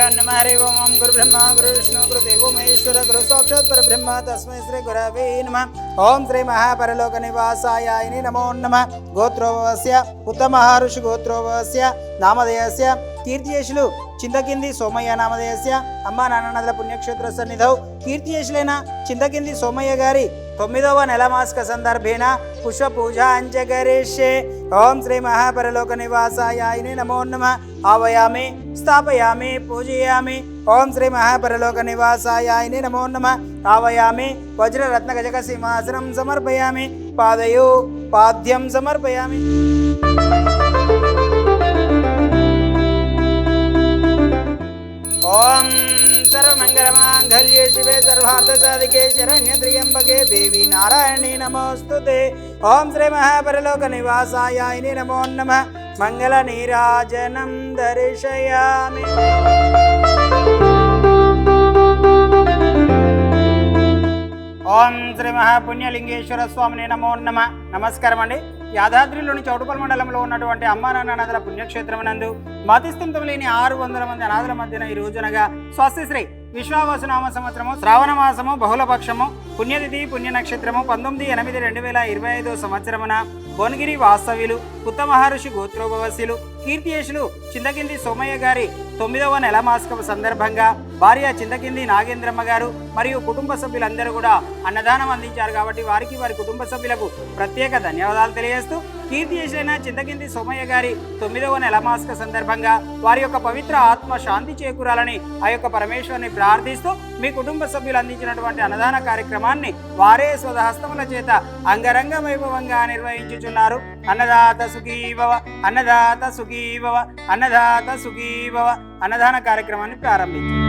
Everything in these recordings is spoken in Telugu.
गुरुभ्यो नमः हरि ओम गुरुब्रह्मा गुरुविष्णु गुरुदेवो महेश्वर गुरु साक्षात् परब्रह्म तस्मै श्री गुरवे नमः। ओम श्री महापरलोक निवासाय नमो नमः। गोत्रोवस्य उत्तमहर्षि गोत्रोवस्य नामधेयस्य కీర్తియేషులు చింతకింది సోమయ్య నామధేయస్య అమ్మా నాన్ననదుల పుణ్యక్షేత్ర సన్నిధౌ కీర్తియేషులైన చింతకింది సోమయ్య గారి 9వ నెల మాసిక సందర్భేన పుష్ప పూజ అంచకరిష్యే. ఓం శ్రీ మహాపరలోక నివాసాయ నమో నమః. ఆవయామి స్థాపయామి పూజయామి. ఓం శ్రీ మహాపరలోక నివాసాయ నమో నమః. ఆవయామి వజ్రరత్న గజక సింహాసనం సమర్పయామి. పాదయో పాద్యం సమర్పయామి. ओम सर्वमंगलमांगल्ये शिवे सर्वार्थसाधिके शरण्ये त्र्यंबके देवी नारायणी नमोस्तुते. ओम श्री महापरलोक निवासाय नमो नमः. मंगल नीराजनं दर्शयामि. ఓం శ్రీ మహాపుణ్యలింగేశ్వర స్వామిని నమో నమః. నమస్కారం అండి. యాదాద్రిలోని చౌటుపల్ మండలంలో ఉన్నటువంటి అమ్మా నాన్న అనాథల పుణ్యక్షేత్రం నందు మతిస్థితం లేని 600 మంది అనాథల మధ్యన ఈ రోజునగా స్వస్తిశ్రీ విశ్వావసు నామ సంవత్సరము శ్రావణ మాసము బహుళపక్షము పుణ్యతిథి పుణ్య నక్షత్రము 19/8/2025 సంవత్సరమున భువనగిరి వాస్తవ్యులు ఉత్తమహర్షి గోత్రోభవస్యులు కీర్తియేషులు చింతకింది సోమయ్య గారి 9వ నెల మాసిక సందర్భంగా భార్య చింతకింది నాగేంద్రమ్మ గారు మరియు కుటుంబ సభ్యులందరూ కూడా అన్నదానం అందించారు. కాబట్టి వారికి వారి కుటుంబ సభ్యులకు ప్రత్యేక ధన్యవాదాలు తెలియజేస్తూ కీర్తియేషులైన చింతకింది సోమయ్య గారి 9వ నెల మాసిక సందర్భంగా వారి యొక్క పవిత్ర ఆత్మ శాంతి చేకూరాలని ఆ యొక్క పరమేశ్వరుని ప్రార్థిస్తూ మీ కుటుంబ సభ్యులు అందించినటువంటి అన్నదాన కార్యక్రమాన్ని వారే స్వహస్తముల చేత అంగరంగ వైభవంగా నిర్వహించుచున్నారు. అన్నదాత సుఖీభవ అన్నదాత సుఖీభవ అన్నదాత సుఖీభవ అన్నదాన కార్యక్రమాన్ని ప్రారంభించారు.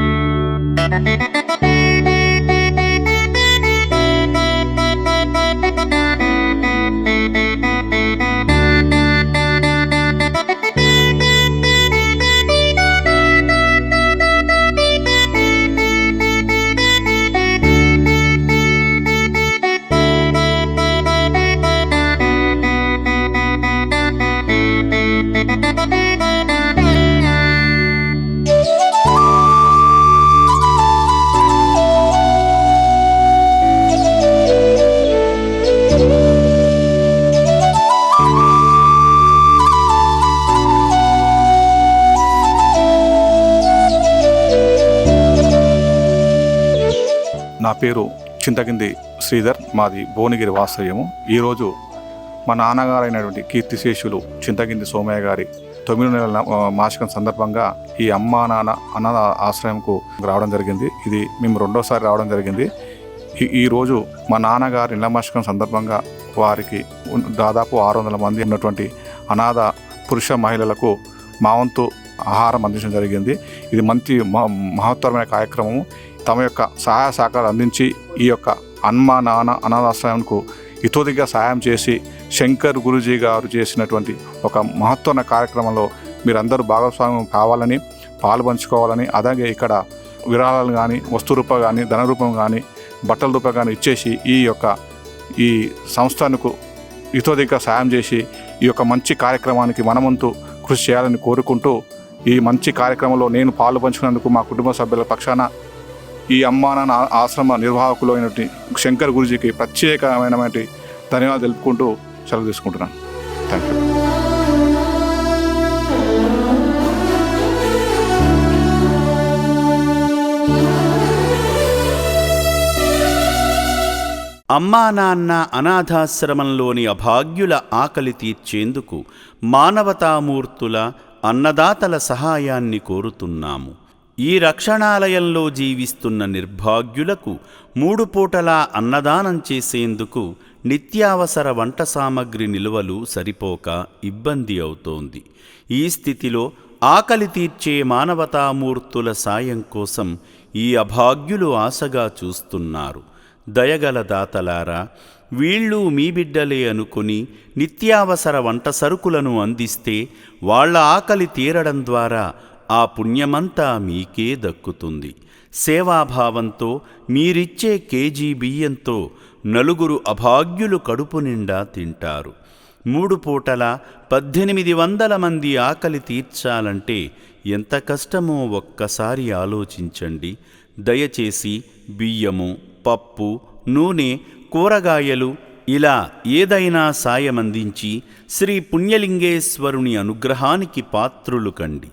నా పేరు చింతకింది శ్రీధర్, మాది భువనగిరి వాస్తవ్యము. ఈరోజు మా నాన్నగారైనటువంటి కీర్తిశేషులు చింతకింది సోమయ్య గారి 9వ నెలల మాసికం సందర్భంగా ఈ అమ్మా నాన్న అనాథ ఆశ్రయంకు రావడం జరిగింది. ఇది మేము 2వసారి రావడం జరిగింది. ఈరోజు మా నాన్నగారి నెల మాసికం సందర్భంగా వారికి దాదాపు 600 మంది ఉన్నటువంటి అనాథ పురుష మహిళలకు మా వంతు ఆహారం అందించడం జరిగింది. ఇది మంచి మహత్తరమైన కార్యక్రమము. తమ యొక్క సహాయ సహకారాలు అందించి ఈ యొక్క అమ్మా నాన్న అనాథాశ్రయంకు ఇతోదిగా సహాయం చేసి శంకర్ గురూజీ గారు చేసినటువంటి ఒక మహత్తరమైన కార్యక్రమంలో మీరందరూ భాగస్వామ్యం కావాలని, పాల్పంచుకోవాలని, అలాగే ఇక్కడ విరాళాలు కానీ వస్తు రూపం కానీ ధన రూపం కానీ బట్టల రూపం కానీ ఇచ్చేసి ఈ సంస్థకు ఇతోదిగా సహాయం చేసి ఈ యొక్క మంచి కార్యక్రమానికి మనమంతు కృషి చేయాలని కోరుకుంటూ ఈ మంచి కార్యక్రమంలో నేను పాలు పంచుకున్నందుకు మా కుటుంబ సభ్యుల పక్షాన ఈ అమ్మా నాన్న ఆశ్రమ నిర్వాహకులు అయినటువంటి శంకర్ గురూజీకి ప్రత్యేకమైనటువంటి ధన్యవాదాలు తెలుపుకుంటూ సెలవు తీసుకుంటున్నాను. Thank you. అమ్మా నాన్న అనాథాశ్రమంలోని అభాగ్యుల ఆకలి తీర్చేందుకు మానవతామూర్తుల అన్నదాతల సహాయాన్ని కోరుతున్నాము. ఈ రక్షణాలయంలో జీవిస్తున్న నిర్భాగ్యులకు 3 పూటలా అన్నదానం చేసేందుకు నిత్యావసర వంట సామగ్రి నిల్వలు సరిపోక ఇబ్బంది అవుతోంది. ఈ స్థితిలో ఆకలి తీర్చే మానవతామూర్తుల సాయం కోసం ఈ అభాగ్యులు ఆశగా చూస్తున్నారు. దయగల దాతలారా, వీళ్ళు మీ బిడ్డలే అనుకుని నిత్యావసర వంట సరుకులను అందిస్తే వాళ్ల ఆకలి తీరడం ద్వారా ఆ పుణ్యమంతా మీకే దక్కుతుంది. సేవాభావంతో మీరిచ్చే కేజీ బియ్యంతో 4 అభాగ్యులు కడుపు నిండా తింటారు. 3 పూటల 1800 మంది ఆకలి తీర్చాలంటే ఎంత కష్టమో ఒక్కసారి ఆలోచించండి. దయచేసి బియ్యము, పప్పు, నూనె, కూరగాయలు ఇలా ఏదైనా సాయమందించి శ్రీ పుణ్యలింగేశ్వరుని అనుగ్రహానికి పాత్రులు కండి.